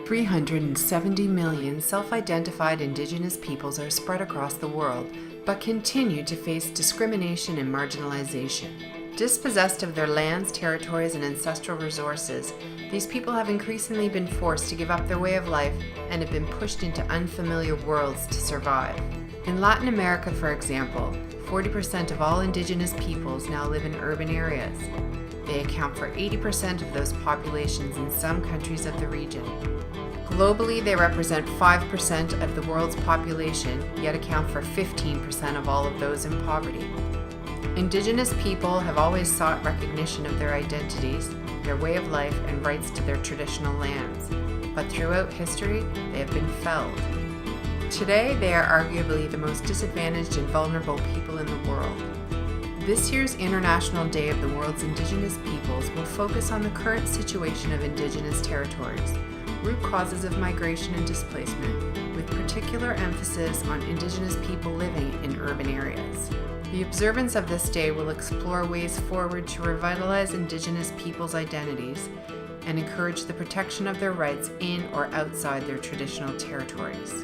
370 million self-identified Indigenous peoples are spread across the world, but continue to face discrimination and marginalization. Dispossessed of their lands, territories, and ancestral resources, these people have increasingly been forced to give up their way of life and have been pushed into unfamiliar worlds to survive. In Latin America, for example, 40% of all Indigenous peoples now live in urban areas. They account for 80% of those populations in some countries of the region. Globally, they represent 5% of the world's population, yet account for 15% of all of those in poverty. Indigenous people have always sought recognition of their identities, their way of life, and rights to their traditional lands, but throughout history, they have been felled. Today, they are arguably the most disadvantaged and vulnerable people in the world. This year's International Day of the World's Indigenous Peoples will focus on the current situation of Indigenous territories, root causes of migration and displacement, with particular emphasis on Indigenous people living in urban areas. The observance of this day will explore ways forward to revitalize Indigenous peoples' identities and encourage the protection of their rights in or outside their traditional territories.